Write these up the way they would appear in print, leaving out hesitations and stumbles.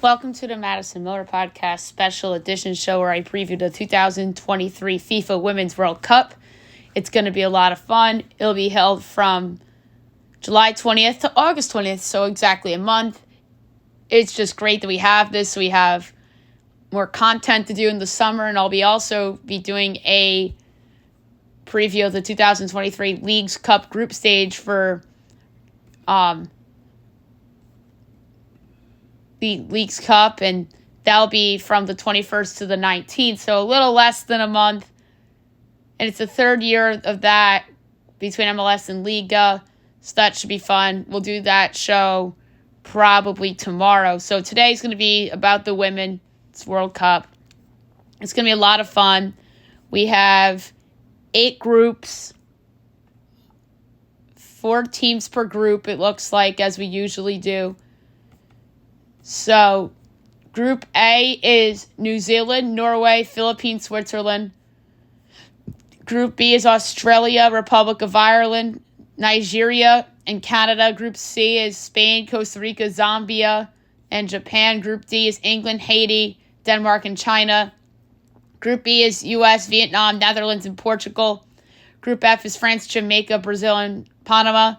Welcome to the Madison Miller Podcast Special Edition show where I preview the 2023 FIFA Women's World Cup. It's going to be a lot of fun. It'll be held from July 20th to August 20th, so exactly a month. It's just great that we have this. We have more content to do in the summer, and I'll also be doing a preview of the 2023 Leagues Cup group stage for the Leagues Cup, and that'll be from the 21st to the 19th, so a little less than a month. And it's the third year of that between MLS and Liga, so that should be fun. We'll do that show probably tomorrow. So today's going to be about the Women's World Cup. It's going to be a lot of fun. We have 8 groups, 4 teams per group, it looks like, as we usually do. So, Group A is New Zealand, Norway, Philippines, Switzerland. Group B is Australia, Republic of Ireland, Nigeria, and Canada. Group C is Spain, Costa Rica, Zambia, and Japan. Group D is England, Haiti, Denmark, and China. Group E is U.S., Vietnam, Netherlands, and Portugal. Group F is France, Jamaica, Brazil, and Panama.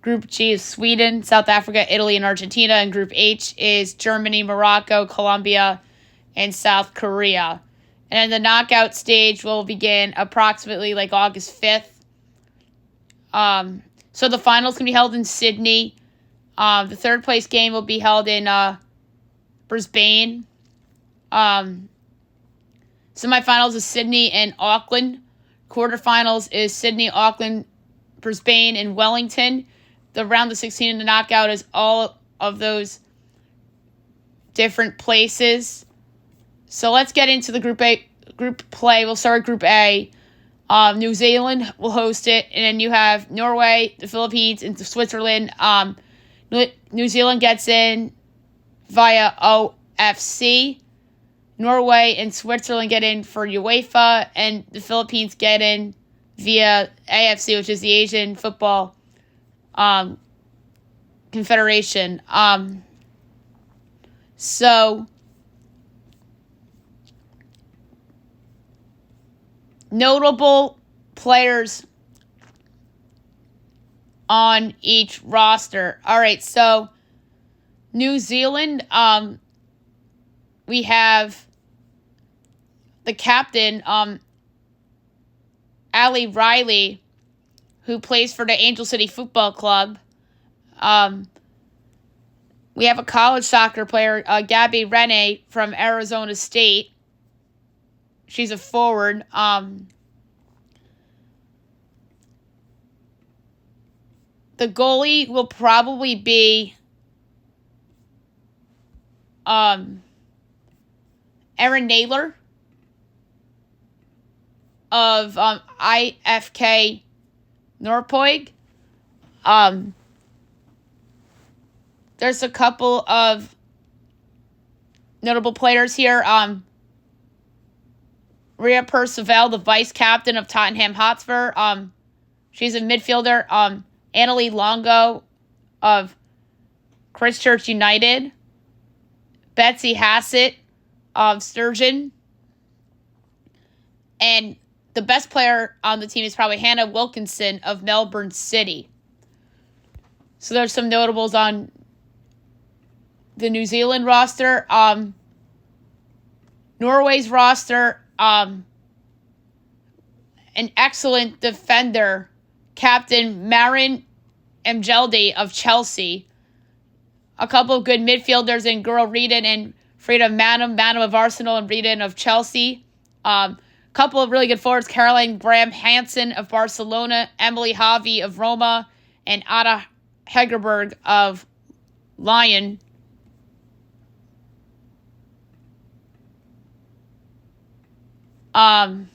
Group G is Sweden, South Africa, Italy, and Argentina. And Group H is Germany, Morocco, Colombia, and South Korea. And then the knockout stage will begin approximately like August 5th. So the finals can be held in Sydney. The third place game will be held in Brisbane. Semifinals is Sydney and Auckland. Quarterfinals is Sydney, Auckland, Brisbane, and Wellington. The round of 16 and the knockout is all of those different places. So let's get into the Group play. We'll start with Group A. New Zealand will host it, and then you have Norway, the Philippines, and Switzerland. New Zealand gets in via OFC. Norway and Switzerland get in for UEFA, and the Philippines get in via AFC, which is the Asian Football Confederation. So notable players on each roster. All right, so New Zealand, we have the captain, Ali Riley, who plays for the Angel City Football Club. We have a college soccer player, Gabby Rene from Arizona State. She's a forward. The goalie will probably be Erin Naylor of IFK Norpoig. There's a couple of notable players here. Rhea Percival, the vice captain of Tottenham Hotspur. She's a midfielder. Annalie Longo of Christchurch United. Betsy Hassett of Sturgeon. And the best player on the team is probably Hannah Wilkinson of Melbourne City. So there's some notables on the New Zealand roster. Norway's roster, an excellent defender, Captain Maren Mjeldi of Chelsea. A couple of good midfielders in Guro Reedon and Frida Manum of Arsenal, and Reedon of Chelsea. Couple of really good forwards, Caroline Graham Hansen of Barcelona, Emily Javi of Roma, and Ada Hegerberg of Lyon. And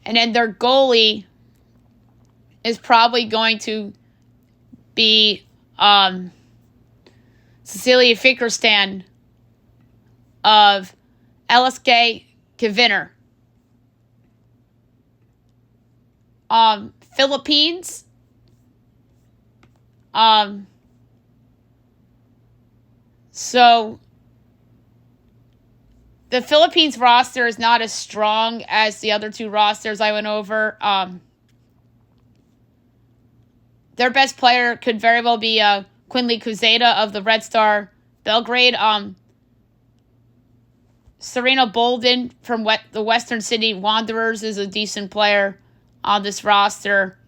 then their goalie is probably going to be Cecilia Finkerstan of LSK Kvinner. Philippines. So the Philippines roster is not as strong as the other two rosters I went over. Their best player could very well be Quinley Cuzeta of the Red Star Belgrade. Serena Bolden from the Western Sydney Wanderers is a decent player on this roster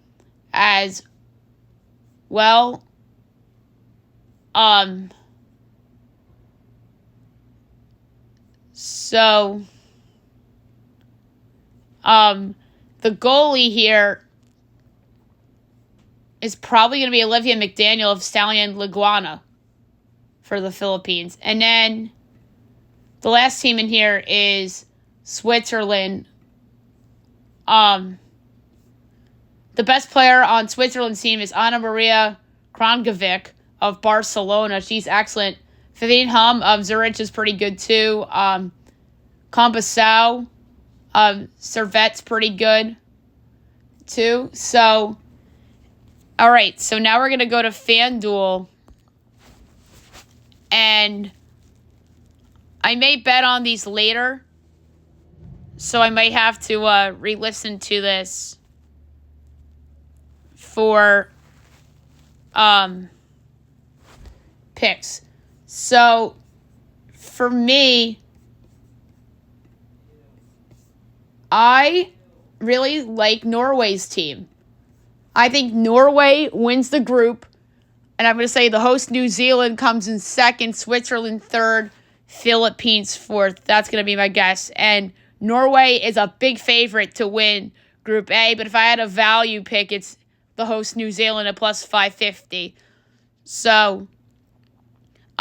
as well. The goalie here is probably going to be Olivia McDaniel of Stallion Liguana for the Philippines. And then the last team in here is Switzerland. The best player on Switzerland's team is Anna Maria Kranjovic of Barcelona. She's excellent. Vivian Hum of Zurich is pretty good too. Compassau, Servette's pretty good too. So, all right. So now we're going to go to FanDuel. And I may bet on these later. So I might have to re-listen to this for picks. So for me, I really like Norway's team. I think Norway wins the group, and I'm going to say the host New Zealand comes in second, Switzerland third, Philippines fourth. That's going to be my guess. And Norway is a big favorite to win Group A, but if I had a value pick, it's the host New Zealand at plus 550. So,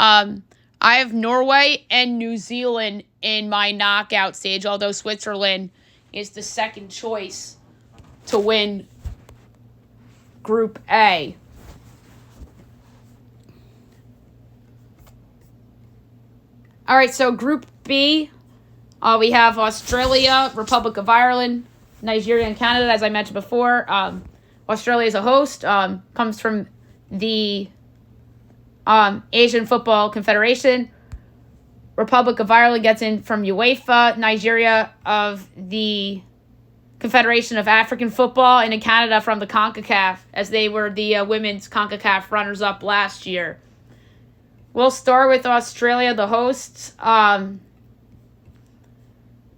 I have Norway and New Zealand in my knockout stage, although Switzerland is the second choice to win Group A. All right, so Group B, we have Australia, Republic of Ireland, Nigeria, and Canada, as I mentioned before. Australia is a host, comes from the Asian Football Confederation. Republic of Ireland gets in from UEFA, Nigeria of the Confederation of African Football, and in Canada from the CONCACAF, as they were the women's CONCACAF runners-up last year. We'll start with Australia, the hosts.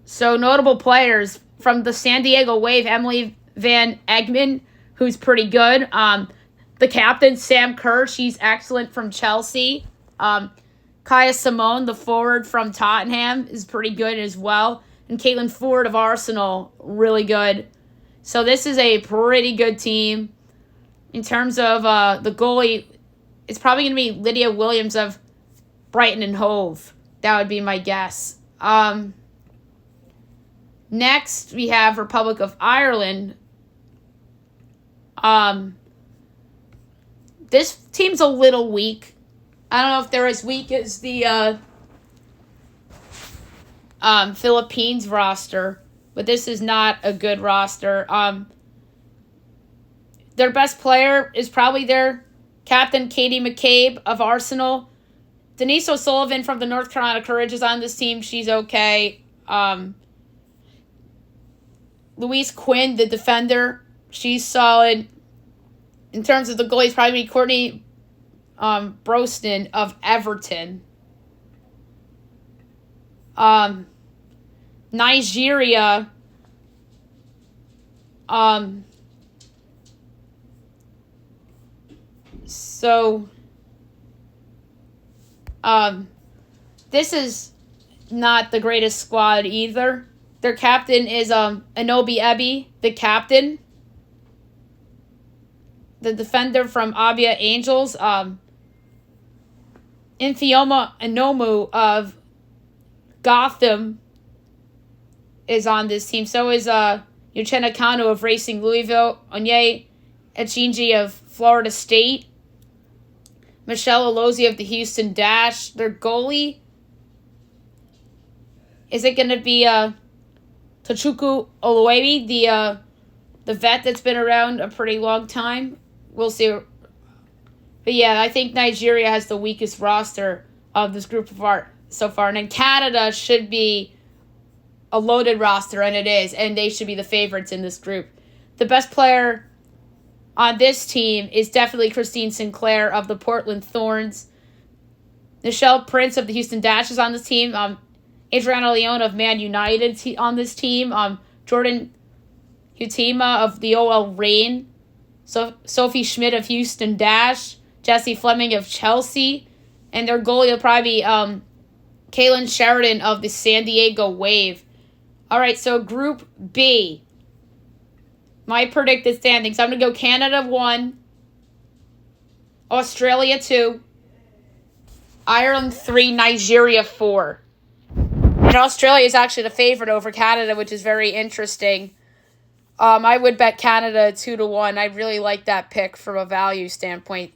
So notable players from the San Diego Wave, Emily Van Egmond, who's pretty good. The captain, Sam Kerr, she's excellent from Chelsea. Kaya Simone, the forward from Tottenham, is pretty good as well. And Caitlin Ford of Arsenal, really good. So this is a pretty good team. In terms of the goalie, it's probably going to be Lydia Williams of Brighton and Hove. That would be my guess. Next, we have Republic of Ireland. This team's a little weak. I don't know if they're as weak as the Philippines roster, but this is not a good roster. Their best player is probably their captain, Katie McCabe of Arsenal. Denise O'Sullivan from the North Carolina Courage is on this team. She's okay. Louise Quinn, the defender, she's solid. In terms of the goalies, probably Courtney Brosnan of Everton. Nigeria. This is not the greatest squad either. Their captain is Anobi Ebi, the captain. The defender from Abia Angels, Infioma Anomu of Gotham is on this team. So is Uchenna Kano of Racing Louisville, Onye Echinji of Florida State, Michelle Alozi of the Houston Dash. Their goalie, is it going to be Tochukwu Oluwabi, the vet that's been around a pretty long time? We'll see. But yeah, I think Nigeria has the weakest roster of this group so far. And then Canada should be a loaded roster, and it is, and they should be the favorites in this group. The best player on this team is definitely Christine Sinclair of the Portland Thorns. Nichelle Prince of the Houston Dash is on this team. Adriana Leone of Man United on this team. Jordan Hutima of the OL Reign. Sophie Schmidt of Houston Dash. Jessie Fleming of Chelsea. And their goalie will probably be Kaylin Sheridan of the San Diego Wave. All right, so Group B. My predicted standings. I'm going to go Canada 1, Australia 2, Ireland 3, Nigeria 4. And Australia is actually the favorite over Canada, which is very interesting. I would bet Canada 2-1. I really like that pick from a value standpoint.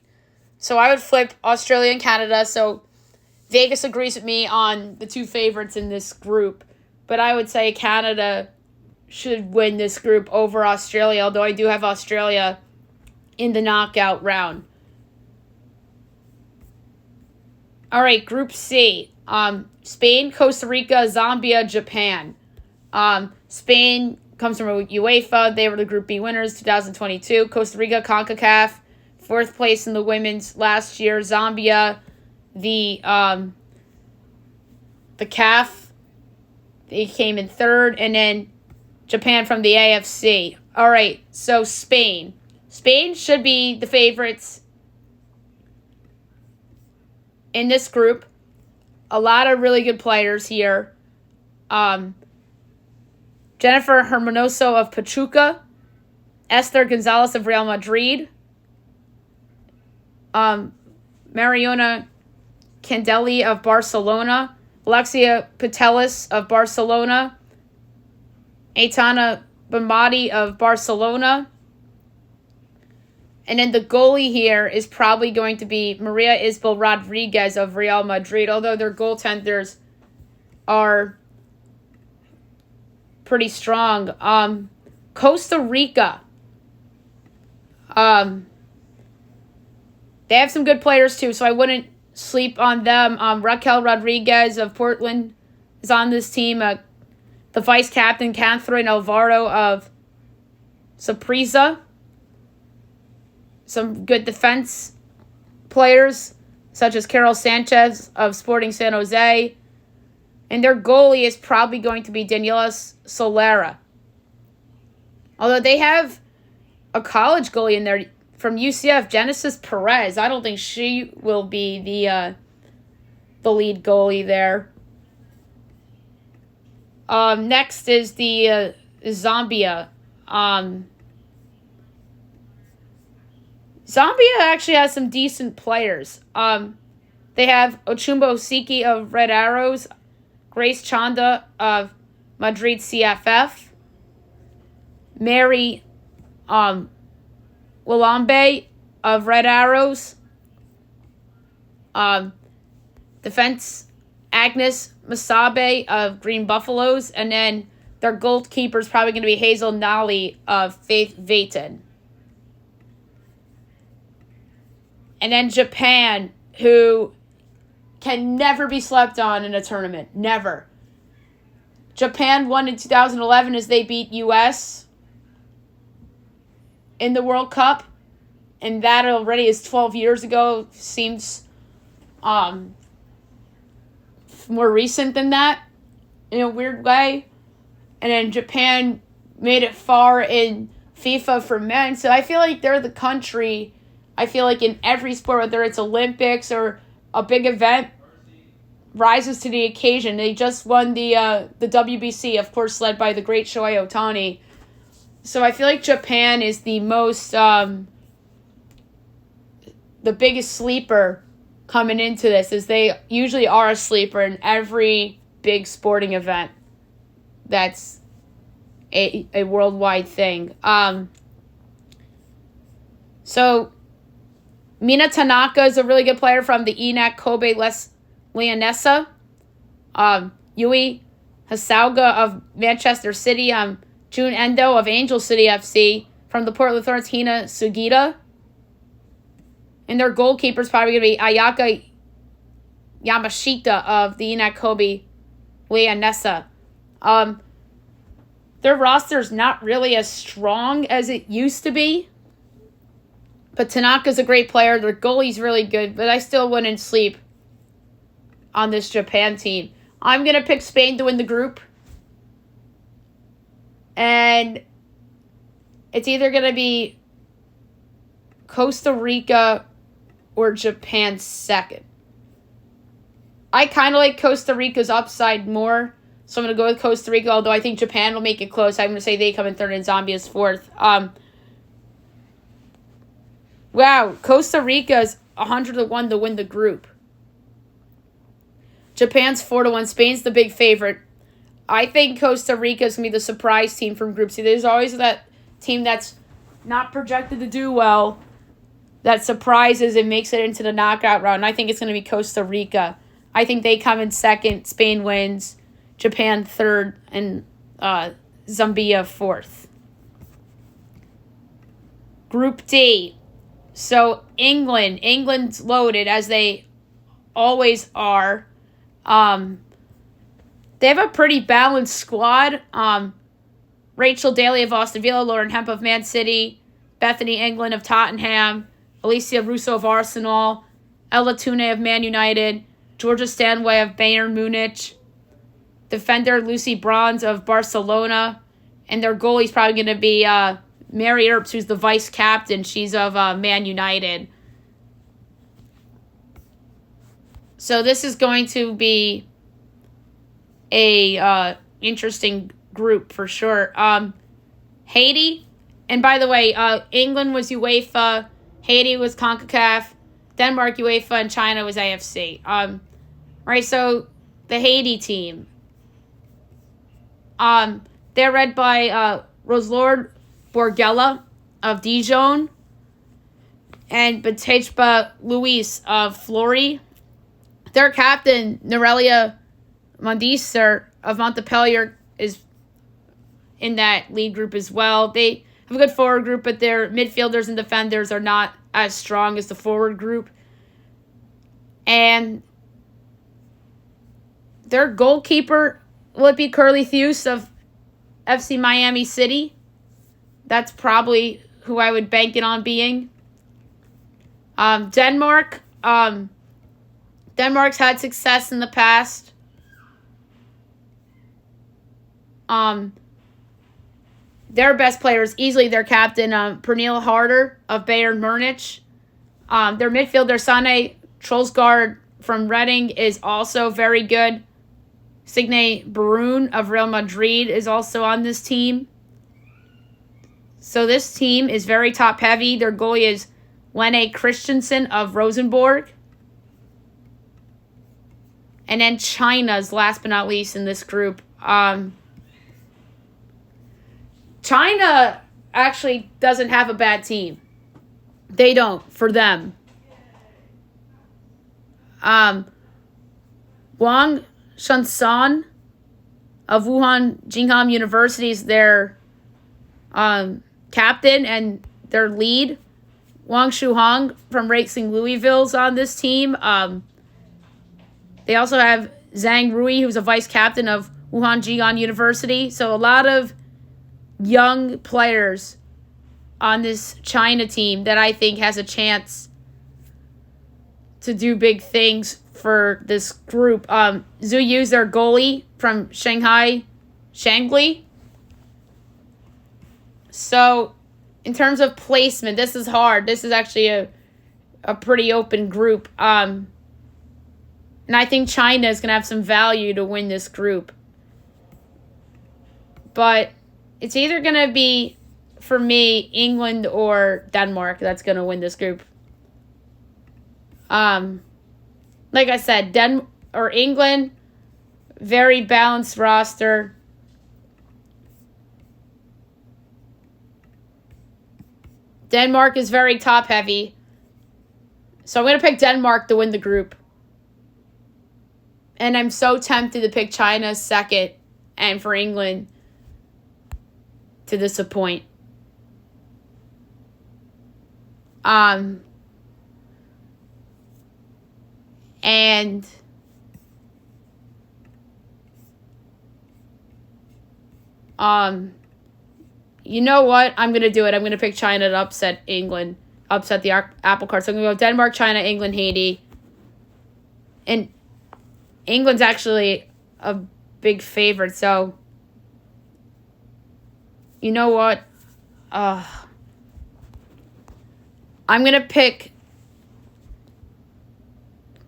So I would flip Australia and Canada. So Vegas agrees with me on the two favorites in this group. But I would say Canada should win this group over Australia, although I do have Australia in the knockout round. All right, Group C. Spain, Costa Rica, Zambia, Japan. Spain comes from UEFA. They were the Group B winners 2022. Costa Rica, CONCACAF, 4th place in the women's last year. Zambia, the CAF. They came in 3rd, and then Japan from the AFC. All right, so Spain. Spain should be the favorites in this group. A lot of really good players here. Jennifer Hermoso of Pachuca. Esther Gonzalez of Real Madrid. Mariona Candeli of Barcelona. Alexia Putellas of Barcelona. Aitana Bonmati of Barcelona. And then the goalie here is probably going to be Maria Isabel Rodriguez of Real Madrid, although their goaltenders are pretty strong. Costa Rica. They have some good players too, so I wouldn't sleep on them. Raquel Rodriguez of Portland is on this team. The vice captain, Catherine Alvaro of Saprissa. Some good defense players, such as Carol Sanchez of Sporting San Jose. And their goalie is probably going to be Daniela Solera. Although they have a college goalie in there from UCF, Genesis Perez. I don't think she will be the lead goalie there. Next is the Zambia. Zambia actually has some decent players. They have Ochumbo Siki of Red Arrows, Grace Chanda of Madrid CFF, Mary Walambe of Red Arrows, defense Agnes Masabe of Green Buffaloes, and then their goalkeeper is probably going to be Hazel Nali of Faith Vayton. And then Japan, who can never be slept on in a tournament. Never. Japan won in 2011 as they beat U.S. in the World Cup. And that already is 12 years ago. Seems more recent than that in a weird way. And then Japan made it far in FIFA for men. So I feel like they're the country. I feel like in every sport, whether it's Olympics or a big event, rises to the occasion. They just won the WBC, of course, led by the great Shohei Ohtani. So I feel like Japan is the most, the biggest sleeper coming into this, as they usually are a sleeper in every big sporting event that's a worldwide thing. So Mina Tanaka is a really good player from the ENAC Kobe Leonessa. Yui Hasauga of Manchester City. June Endo of Angel City FC. From the Portland Thorns, Hina Sugita. And their goalkeeper is probably going to be Ayaka Yamashita of the Inakobe Leonessa. Their roster's not really as strong as it used to be. But Tanaka's a great player. Their goalie's really good. But I still wouldn't sleep on this Japan team. I'm going to pick Spain to win the group. And it's either going to be Costa Rica or Japan second. I kind of like Costa Rica's upside more. So I'm going to go with Costa Rica. Although I think Japan will make it close. I'm going to say they come in third and Zambia's fourth. Wow, Costa Rica's 100-1 to win the group. Japan's 4-1. Spain's the big favorite. I think Costa Rica's going to be the surprise team from Group C. There's always that team that's not projected to do well that surprises and makes it into the knockout round. I think it's going to be Costa Rica. I think they come in second. Spain wins. Japan third. And Zambia fourth. Group D. So England's loaded as they always are. They have a pretty balanced squad. Rachel Daly of Aston Villa, Lauren Hemp of Man City, Bethany England of Tottenham, Alicia Russo of Arsenal, Ella Toone of Man United, Georgia Stanway of Bayern Munich, defender Lucy Bronze of Barcelona, and their goalie's probably going to be Mary Earps, who's the vice captain. She's of Man United. So this is going to be a interesting group for sure. Haiti, and by the way, England was UEFA, Haiti was CONCACAF, Denmark UEFA, and China was AFC. Right, so the Haiti team. They're led by Roselord Borgella of Dijon and Batejba Luis of Flory. Their captain, Norelia Mondiser of Montpellier, is in that lead group as well. They have a good forward group, but their midfielders and defenders are not as strong as the forward group. And their goalkeeper would be Curly Theus of FC Miami City. That's probably who I would bank it on being. Denmark. Denmark's had success in the past. Their best player is easily their captain, Pernille Harder of Bayern Munich. Their midfielder, Sane Troelsgaard from Reading, is also very good. Signe Barun of Real Madrid is also on this team. So this team is very top-heavy. Their goalie is Lene Christensen of Rosenborg. And then China's last but not least in this group. China actually doesn't have a bad team. They don't, for them. Wang Shansan of Wuhan Jingham University is their captain and their lead. Wang Shuhong from Racing Louisville's on this team. They also have Zhang Rui, who's a vice captain of Wuhan Jian University. So a lot of young players on this China team that I think has a chance to do big things for this group. Zhu Yu's their goalie from Shanghai Shangli. So in terms of placement, this is hard. This is actually a pretty open group. And I think China is going to have some value to win this group. But it's either going to be, for me, England or Denmark that's going to win this group. Like I said, England, very balanced roster. Denmark is very top-heavy. So I'm going to pick Denmark to win the group. And I'm so tempted to pick China second and for England to disappoint. And You know what? I'm going to do it. I'm going to pick China to upset England. Upset the apple cart. So I'm going to go Denmark, China, England, Haiti. And England's actually a big favorite. So, you know what? I'm going to pick...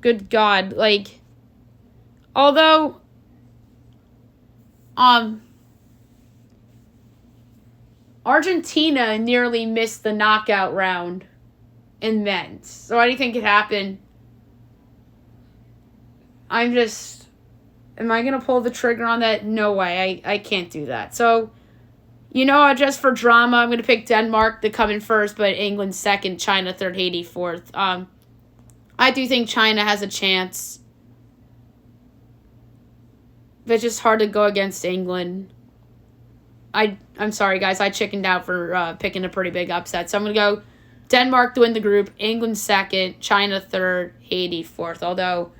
Good God. Like... Although... Argentina nearly missed the knockout round in men's. So anything could happen. I'm just... Am I going to pull the trigger on that? No way. I can't do that. So, you know, just for drama, I'm going to pick Denmark to come in first, but England second, China third, Haiti fourth. I do think China has a chance. But it's just hard to go against England. I'm sorry, guys. I chickened out for picking a pretty big upset. So I'm going to go Denmark to win the group, England second, China third, Haiti fourth. Although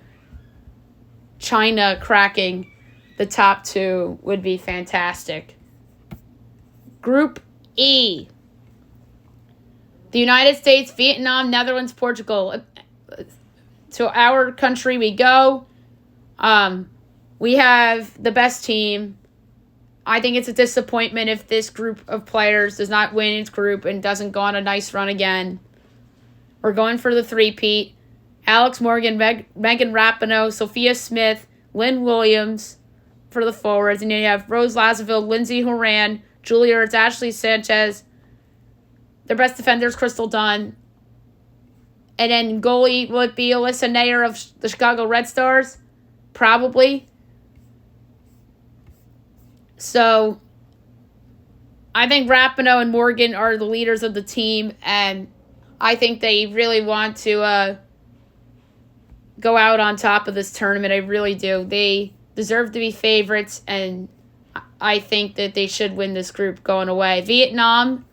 China cracking the top two would be fantastic. Group E. The United States, Vietnam, Netherlands, Portugal. To our country we go. We have the best team. I think it's a disappointment if this group of players does not win its group and doesn't go on a nice run again. We're going for the three-peat. Alex Morgan, Megan Rapinoe, Sophia Smith, Lynn Williams for the forwards. And then you have Rose Lazarville, Lindsay Horan, Julia Ertz, Ashley Sanchez. Their best defenders, Crystal Dunn. And then goalie, will it be Alyssa Nair of the Chicago Red Stars? Probably. So, I think Rapinoe and Morgan are the leaders of the team, and I think they really want to go out on top of this tournament. I really do. They deserve to be favorites, and I think that they should win this group going away. Vietnam,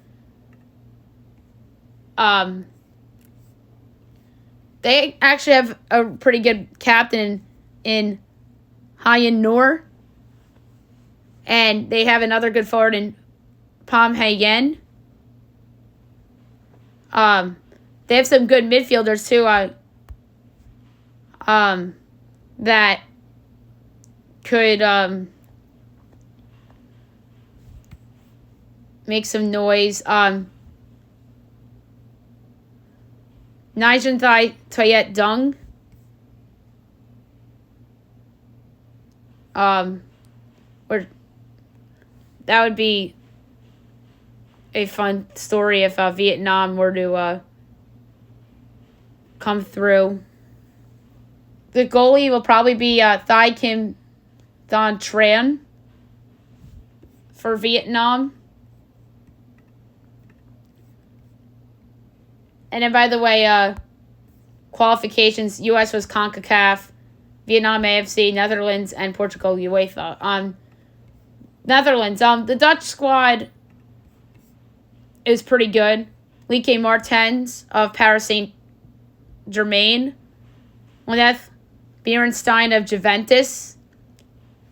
they actually have a pretty good captain in Hyen Noor. And they have another good forward in Pham Hai Yen. They have some good midfielders too. That could make some noise. Nigel Toyet Dung. Or that would be a fun story if Vietnam were to come through. The goalie will probably be Thai Kim Don Tran for Vietnam. And then, by the way, qualifications, U.S. was CONCACAF, Vietnam AFC, Netherlands, and Portugal UEFA. Netherlands, the Dutch squad is pretty good. Lieke Martens of Paris Saint-Germain. Lenneth Bierenstein of Juventus.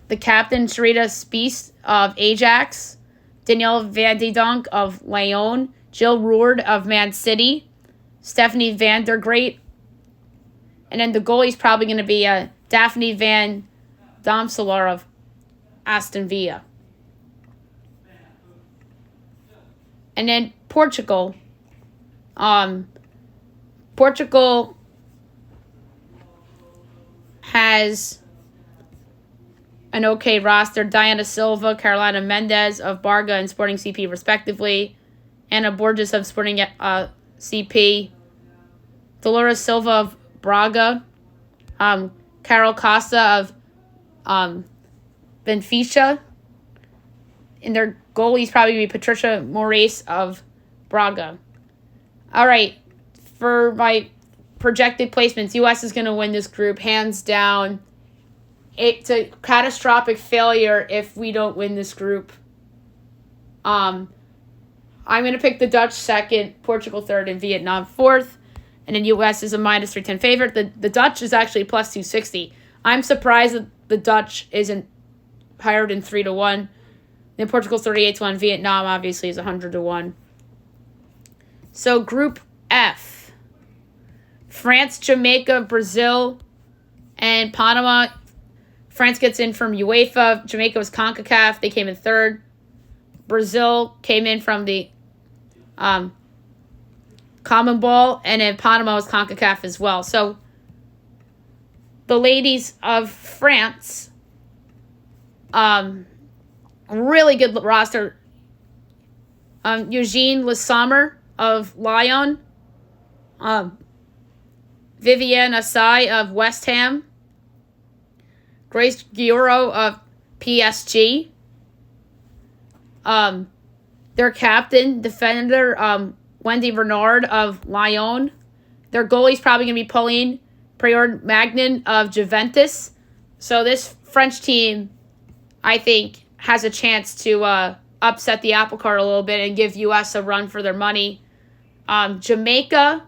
The captain, Sharita Spies of Ajax. Danielle Van de Donk of Lyon. Jill Roord of Man City. Stephanie Van der Great. And then the goalie's probably going to be Daphne Van Domselaar of Aston Villa. And then Portugal. Portugal has an okay roster. Diana Silva, Carolina Mendez of Barga and Sporting CP respectively. Anna Borges of Sporting CP. Dolores Silva of Braga. Carol Costa of Benfica. And their goalie's probably be Patricia Moraes of Braga. All right, for my projected placements, U.S. is going to win this group, hands down. It's a catastrophic failure if we don't win this group. I'm going to pick the Dutch second, Portugal third, and Vietnam fourth. And then U.S. is a minus 310 favorite. The Dutch is actually plus 260. I'm surprised that the Dutch isn't higher than 3-1. Then Portugal's 38-1. Vietnam, obviously, is 100-1. So, Group F. France, Jamaica, Brazil, and Panama. France gets in from UEFA. Jamaica was CONCACAF. They came in third. Brazil came in from the Common Ball. And then Panama was CONCACAF as well. So, the ladies of France, really good roster. Eugene Le Sommer of Lyon. Vivienne Asai of West Ham. Grace Gioro of PSG. Their captain, defender, Wendy Bernard of Lyon. Their goalie's probably going to be Pauline Préor-Magnan of Juventus. So this French team, I think, has a chance to upset the apple cart a little bit and give U.S. a run for their money. Jamaica,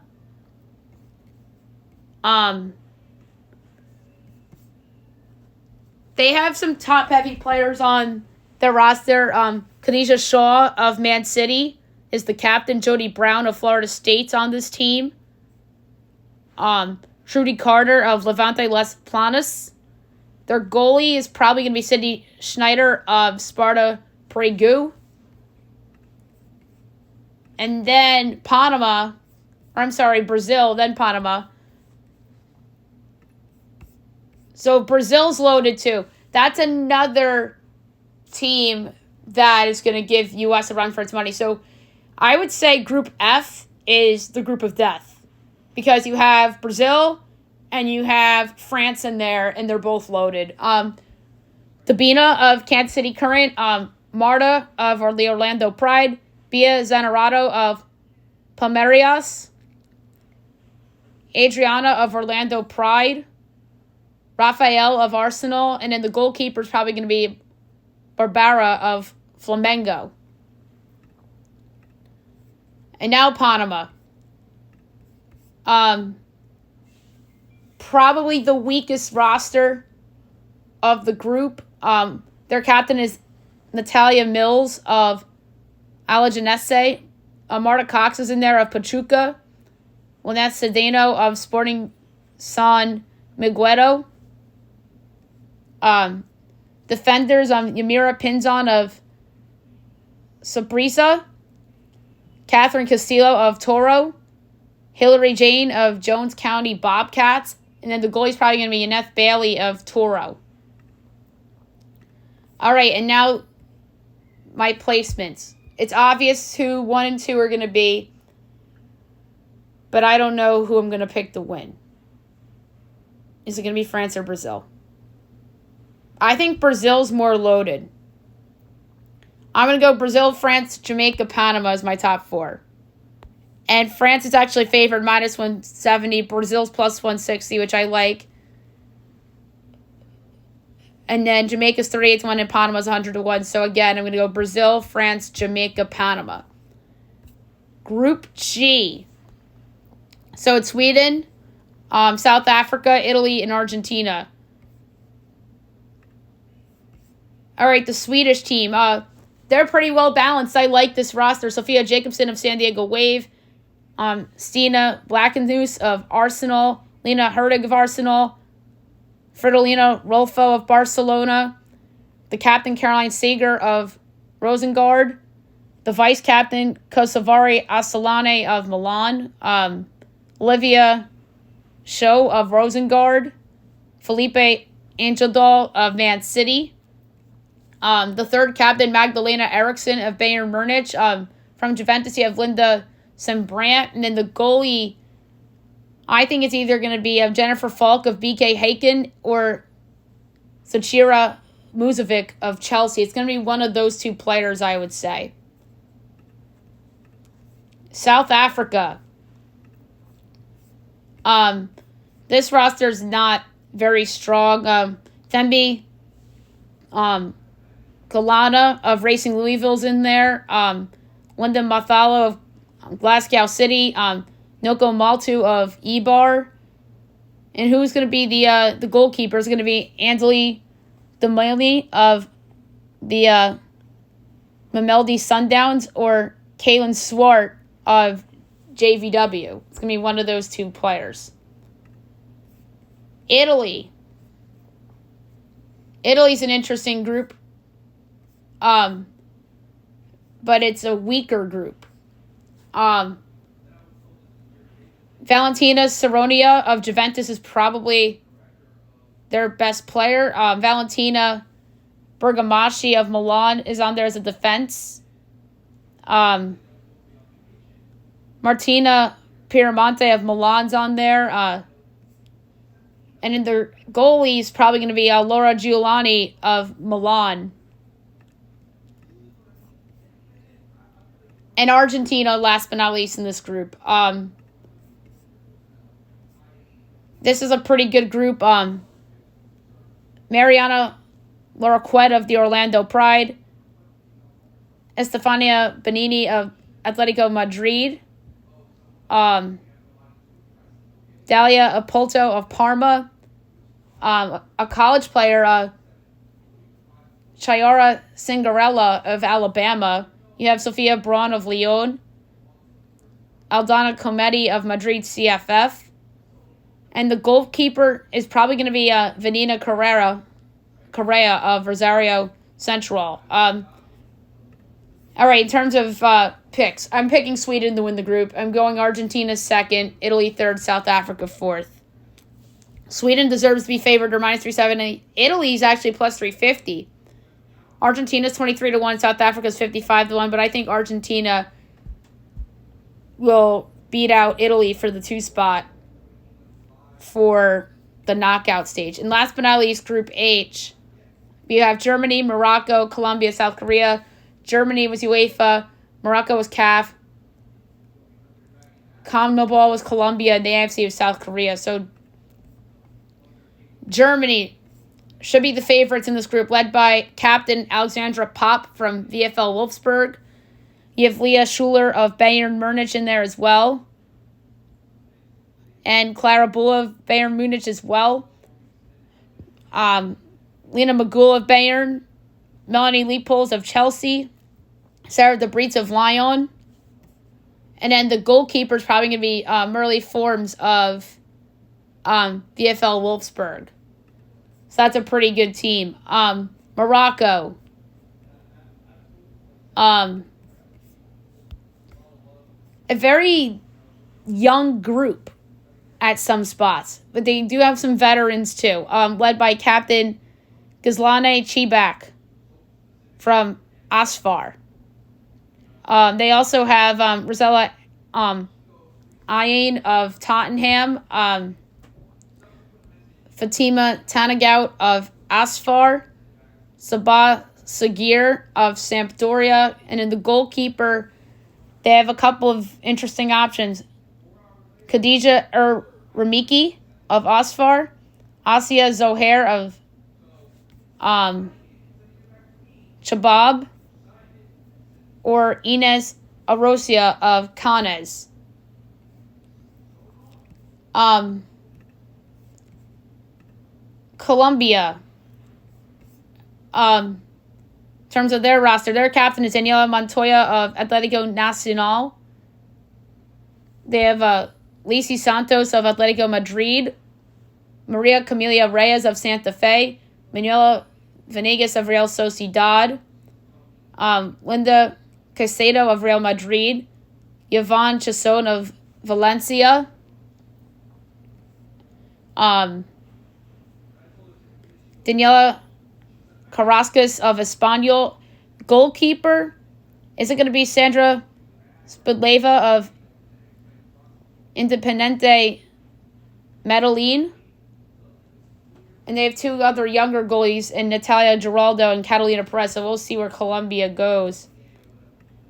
they have some top-heavy players on their roster. Khadijah Shaw of Man City is the captain. Jody Brown of Florida State's on this team. Trudy Carter of Levante Las Planas. Their goalie is probably going to be Sydney Schneider of Sparta Prague. And then Brazil, then Panama. So Brazil's loaded too. That's another team that is going to give U.S. a run for its money. So I would say Group F is the group of death. Because you have Brazil and you have France in there, and they're both loaded. Dabina of Kansas City Current, Marta of the Orlando Pride, Bia Zanerato of Palmeiras, Adriana of Orlando Pride, Rafael of Arsenal, and then the goalkeeper is probably going to be Barbara of Flamengo. And now Panama. Probably the weakest roster of the group. Their captain is Natalia Mills of Alajuelense. Marta Cox is in there of Pachuca. Lynette Cedeno of Sporting San Miguel. Defenders, Yamira Pinzon of Saprissa. Catherine Castillo of Toro. Hillary Jane of Jones County Bobcats. And then the goalie's probably going to be Yaneth Bailey of Toro. All right, and now my placements. It's obvious who 1 and 2 are going to be, but I don't know who I'm going to pick to win. Is it going to be France or Brazil? I think Brazil's more loaded. I'm going to go Brazil, France, Jamaica, Panama as my top 4. And France is actually favored minus 170. Brazil's plus 160, which I like. And then Jamaica's 38-1 and Panama's 100-1. So again, I'm going to go Brazil, France, Jamaica, Panama. Group G. So it's Sweden, South Africa, Italy, and Argentina. All right, the Swedish team. They're pretty well balanced. I like this roster. Sophia Jacobson of San Diego Wave. Stina Blackenhuis of Arsenal. Lena Hertig of Arsenal. Fridolina Rolfo of Barcelona. The captain, Caroline Sager of Rosengard. The vice captain, Kosovari Asalane of Milan. Olivia Scho of Rosengard. Felipe Angeldal of Man City. The third captain, Magdalena Eriksson of Bayern Munich. From Juventus, you have Linda Sembrant. And then the goalie, I think it's either going to be Jennifer Falk of BK Haken or Sachira Muzovic of Chelsea. It's going to be one of those two players, I would say. South Africa. This roster is not very strong. Thembi Kalana of Racing Louisville's in there. Linda Mathalo of Glasgow City. Noko Maltu of Eibar. And who's going to be the goalkeeper is going to be Angeli Demali of the Mameldi Sundowns or Kalen Swart of JVW. It's going to be one of those two players. Italy. Italy's an interesting group. But it's a weaker group. Valentina Saronia of Juventus is probably their best player. Valentina Bergamaschi of Milan is on there as a defense. Martina Piemonte of Milan's on there. And in the goalie is probably going to be Laura Giuliani of Milan. And Argentina, last but not least in this group. This is a pretty good group. Mariana Lorquet of the Orlando Pride. Estefania Benini of Atletico Madrid. Dalia Apolto of Parma. A college player, Chiara Cingarella of Alabama. You have Sofia Braun of Lyon. Aldana Cometti of Madrid CFF. And the goalkeeper is probably going to be Vanina Correa of Rosario Central. All right, in terms of picks, I'm picking Sweden to win the group. I'm going Argentina second, Italy third, South Africa fourth. Sweden deserves to be favored. They're minus 370. Italy is actually plus 350. Argentina's 23-1. South Africa's 55-1. But I think Argentina will beat out Italy for the 2 spot for the knockout stage. And last but not least, Group H. We have Germany, Morocco, Colombia, South Korea. Germany was UEFA. Morocco was CAF. CONMEBOL was Colombia. And the AFC was South Korea. So Germany should be the favorites in this group, led by captain Alexandra Popp from VfL Wolfsburg. You have Leah Schuler of Bayern Munich in there as well. And Clara Bull of Bayern Munich as well. Lena Magul of Bayern. Melanie Leopold of Chelsea. Sarah De Breitz of Lyon. And then the goalkeeper is probably going to be Merle Forms of VfL Wolfsburg. So that's a pretty good team. Morocco. A very young group at some spots. But they do have some veterans too. Led by Captain Ghazlane Chibak from Asfar. They also have Rosella Ayin of Tottenham. Fatima Tanagout of Asfar. Sabah Sagir of Sampdoria. And in the goalkeeper, they have a couple of interesting options. Khadija Ramiki of Asfar. Asia Zohair of Chabab. Or Inez Arosia of Canes. Colombia. In terms of their roster, their captain is Daniela Montoya of Atletico Nacional. They have Lacey Santos of Atletico Madrid. Maria Camilia Reyes of Santa Fe. Manuela Venegas of Real Sociedad. Linda Caicedo of Real Madrid. Yvonne Chasson of Valencia. Daniela Carrascas of Espanyol. Goalkeeper, is it going to be Sandra Spudleva of Independiente Medellin? And they have 2 other younger goalies in Natalia Giraldo and Catalina Perez. So we'll see where Colombia goes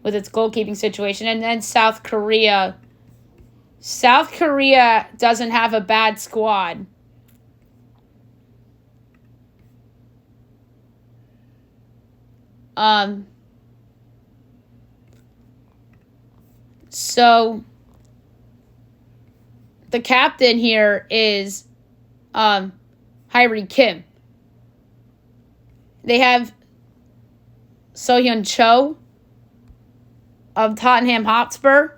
with its goalkeeping situation. And then South Korea. South Korea doesn't have a bad squad. So the captain here is Hyori Kim. They have Sohyun Cho of Tottenham Hotspur.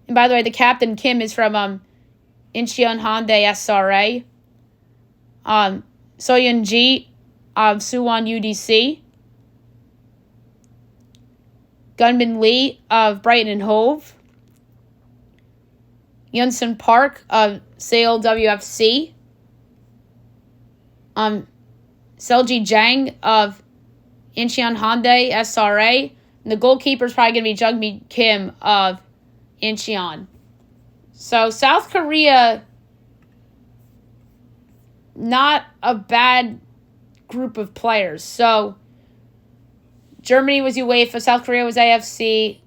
And by the way, the captain, Kim, is from Incheon Hyundai SRA. Soyeon Ji of Suwon UDC. Gunman Lee of Brighton and Hove. Yunsun Park of Seoul WFC. Selji Jang of Incheon Hyundai SRA. And the goalkeeper is probably going to be Jungmi Kim of Incheon. So South Korea, not a bad group of players. So Germany was UEFA, South Korea was AFC,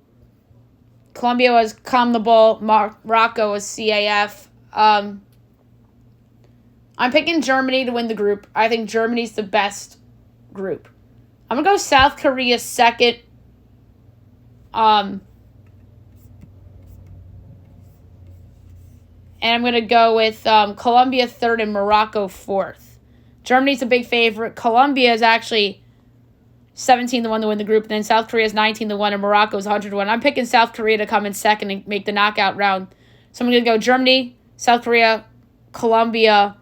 Colombia was CONMEBOL, Morocco was CAF. I'm picking Germany to win the group. I think Germany's the best group. I'm going to go South Korea second. And I'm going to go with Colombia third and Morocco fourth. Germany's a big favorite. Colombia is actually 17-1 to win the group. And then South Korea is 19-1 and Morocco is 100-1. I'm picking South Korea to come in second and make the knockout round. So I'm going to go Germany, South Korea, Colombia,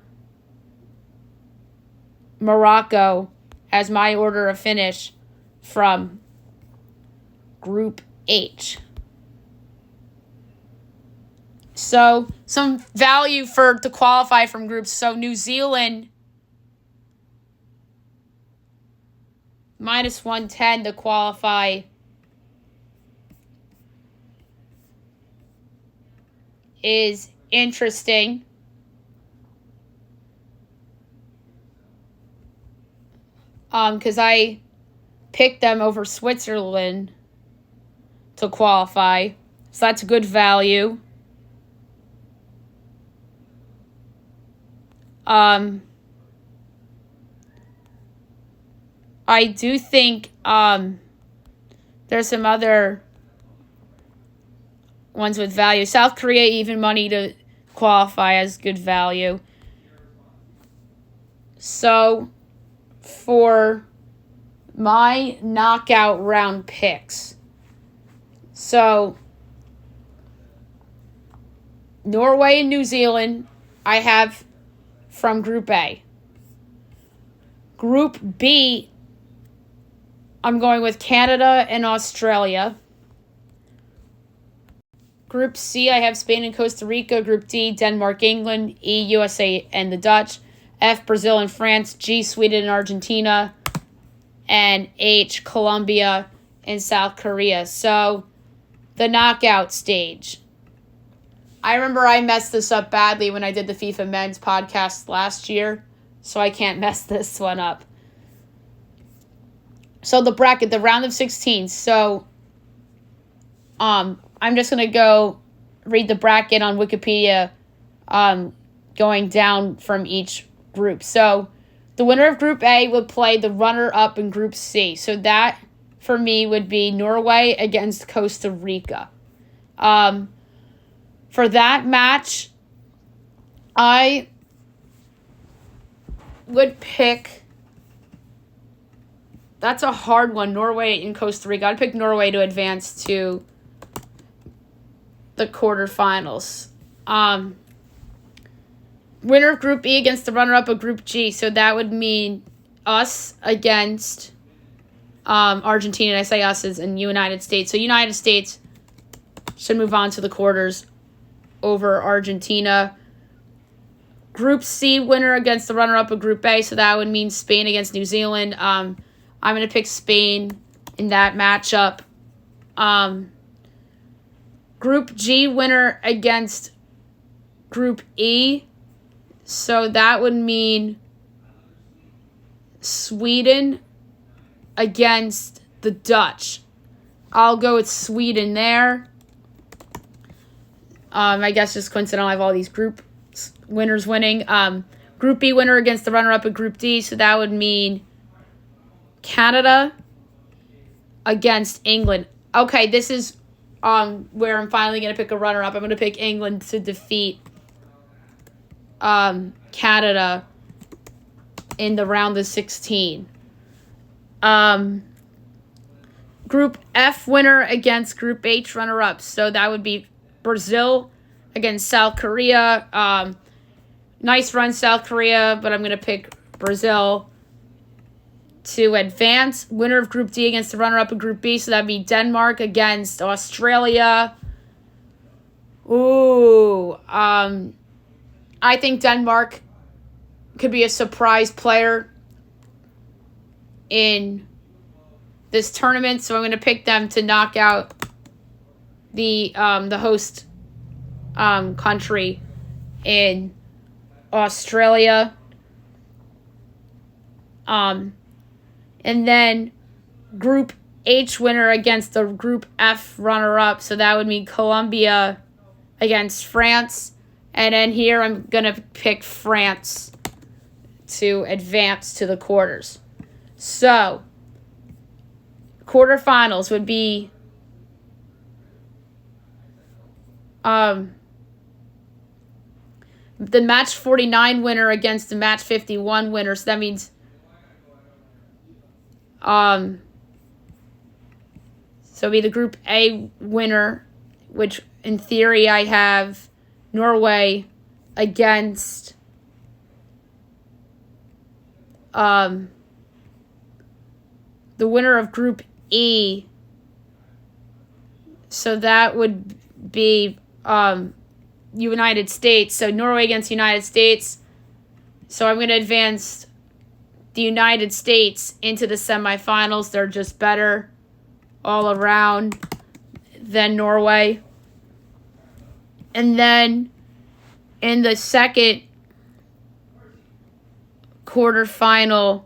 Morocco as my order of finish from Group H. So some value to qualify from groups. So New Zealand minus 110 to qualify is interesting. Because I picked them over Switzerland to qualify. So that's good value. I do think there's some other ones with value. South Korea, even money to qualify as good value. So for my knockout round picks, so Norway and New Zealand, I have from Group A. Group B, I'm going with Canada and Australia. Group C, I have Spain and Costa Rica. Group D, Denmark, England. E, USA and the Dutch. F, Brazil and France. G, Sweden and Argentina. And H, Colombia and South Korea. So, the knockout stage. I remember I messed this up badly when I did the FIFA Men's podcast last year, so I can't mess this one up. So the bracket, the round of 16. So I'm just going to go read the bracket on Wikipedia going down from each group. So the winner of Group A would play the runner-up in Group C. So that, for me, would be Norway against Costa Rica. For that match, I would pick... That's a hard one, Norway and Costa Rica. I'd pick Norway to advance to the quarterfinals. Winner of Group E against the runner-up of Group G. So that would mean us against Argentina. And I say us as in United States. So United States should move on to the quarters over Argentina. Group C winner against the runner-up of Group A. So that would mean Spain against New Zealand. I'm going to pick Spain in that matchup. Group G winner against Group E. So that would mean Sweden against the Dutch. I'll go with Sweden there. I guess just coincidental, I have all these group winners winning. Group B winner against the runner-up of Group D. So that would mean Canada against England. Okay, this is where I'm finally going to pick a runner-up. I'm going to pick England to defeat Canada in the round of 16. Group F winner against Group H runner-up. So that would be Brazil against South Korea. Nice run, South Korea, but I'm going to pick Brazil to advance. Winner of Group D against the runner-up in Group B. So that would be Denmark against Australia. Ooh. I think Denmark could be a surprise player in this tournament, so I'm going to pick them to knock out the host country in Australia. And then Group H winner against the Group F runner-up, so that would mean Colombia against France. And then here I'm going to pick France to advance to the quarters. So, quarterfinals would be the match 49 winner against the match 51 winner. So that means so it'd be the Group A winner, which in theory I have Norway against the winner of Group E. So that would be United States. So Norway against United States. So I'm going to advance the United States into the semifinals. They're just better all around than Norway. And then in the second quarterfinal,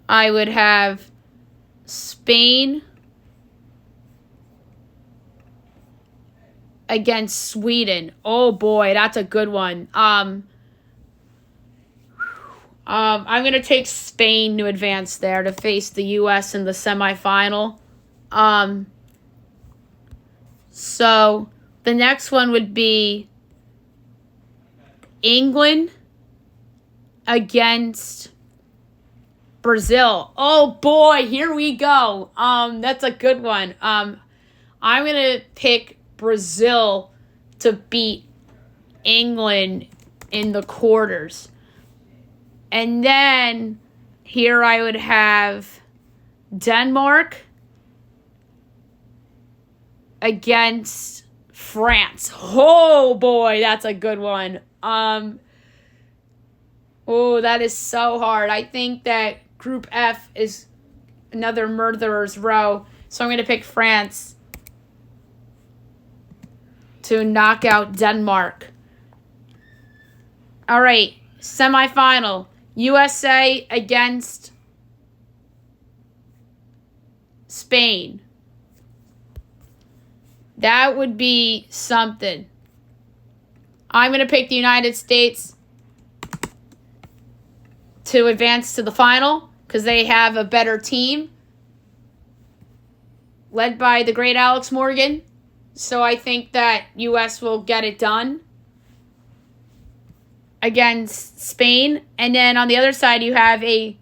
I would have Spain against Sweden. Oh boy, that's a good one. I'm going to take Spain to advance there to face the U.S. in the semifinal. So the next one would be England against Brazil. Oh boy, here we go. That's a good one. I'm going to pick Brazil to beat England in the quarters. And then here I would have Denmark against France. Oh boy, that's a good one. Oh, that is so hard. I think that Group F is another murderer's row. So I'm going to pick France to knock out Denmark. All right, semifinal. USA against Spain. That would be something. I'm going to pick the United States to advance to the final because they have a better team led by the great Alex Morgan. So I think that U.S. will get it done against Spain. And then on the other side, you have a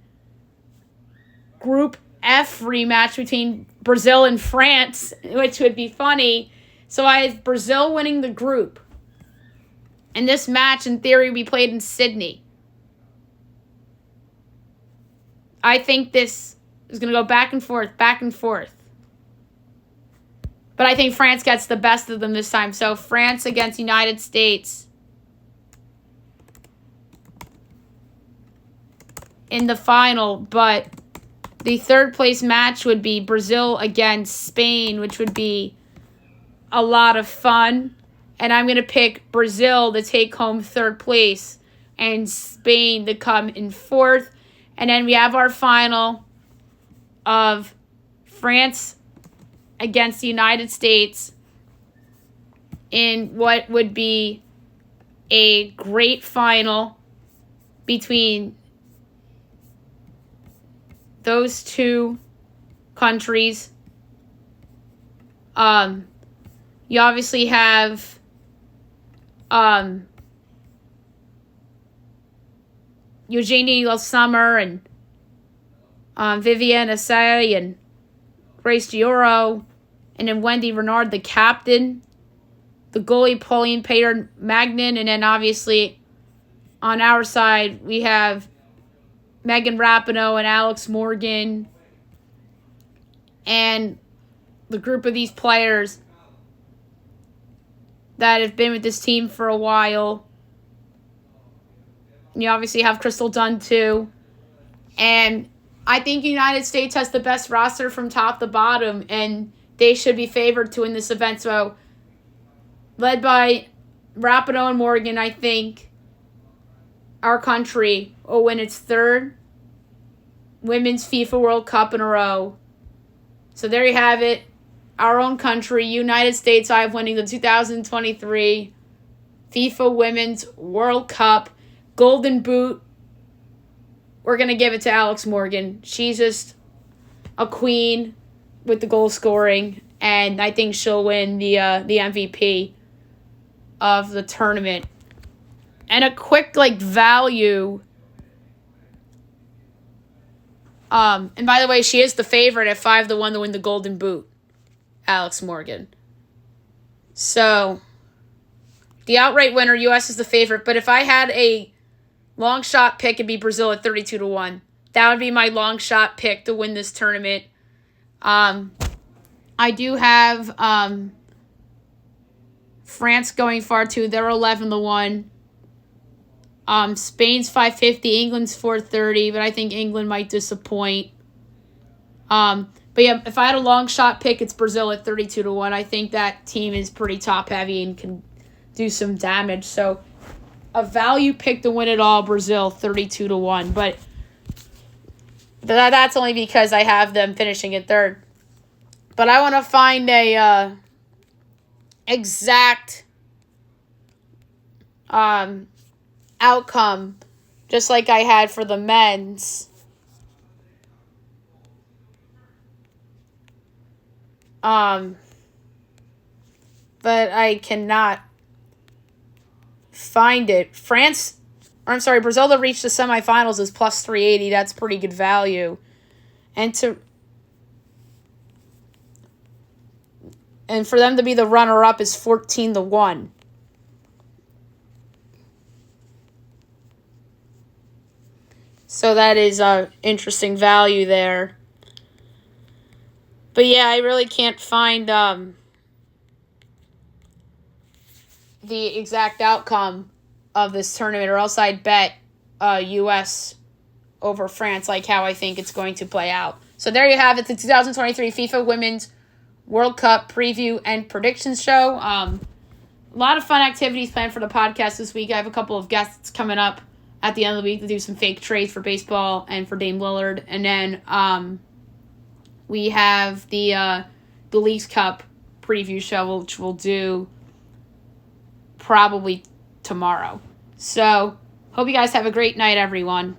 Group F rematch between Brazil and France, which would be funny. So I have Brazil winning the group. And this match, in theory, will be played in Sydney. I think this is going to go back and forth, back and forth. But I think France gets the best of them this time. So France against United States in the final. But the third place match would be Brazil against Spain, which would be a lot of fun. And I'm going to pick Brazil to take home third place and Spain to come in fourth. And then we have our final of France against the United States in what would be a great final between those two countries. You obviously have Eugenie Le Sommer and Viviane Asay and Grace Gioro, and then Wendy Renard, the captain. The goalie, Pauline Pater Magnan, and then obviously on our side, we have Megan Rapinoe and Alex Morgan. And the group of these players that have been with this team for a while. You obviously have Crystal Dunn, too. And I think United States has the best roster from top to bottom, and they should be favored to win this event. So, led by Rapinoe and Morgan, I think our country will win its third Women's FIFA World Cup in a row. So there you have it. Our own country, United States, winning the 2023 FIFA Women's World Cup. Golden Boot. We're going to give it to Alex Morgan. She's just a queen with the goal scoring, and I think she'll win the MVP of the tournament. And a quick value. And by the way, she is the favorite at 5-1 to win the Golden Boot, Alex Morgan. So the outright winner, U.S. is the favorite. But if I had a long shot pick, it'd be Brazil at 32-1. That would be my long shot pick to win this tournament. I do have France going far too. They're 11-1. Spain's 550, England's 430, but I think England might disappoint. But yeah, if I had a long shot pick, it's Brazil at 32-1. I think that team is pretty top heavy and can do some damage. So a value pick to win it all, Brazil 32-1. But that's only because I have them finishing at third. But I want to find a exact outcome, just like I had for the men's. But I cannot find it. Brazil to reach the semifinals is plus 380. That's pretty good value. And for them to be the runner-up is 14-1. So that is interesting value there. But yeah, I really can't find the exact outcome of this tournament, or else I'd bet U.S. over France, like how I think it's going to play out. So there you have it, the 2023 FIFA Women's World Cup preview and predictions show. A lot of fun activities planned for the podcast this week. I have a couple of guests coming up at the end of the week to do some fake trades for baseball and for Dame Lillard. And then we have the Leagues Cup preview show, which we'll do probably tomorrow. So hope you guys have a great night, everyone.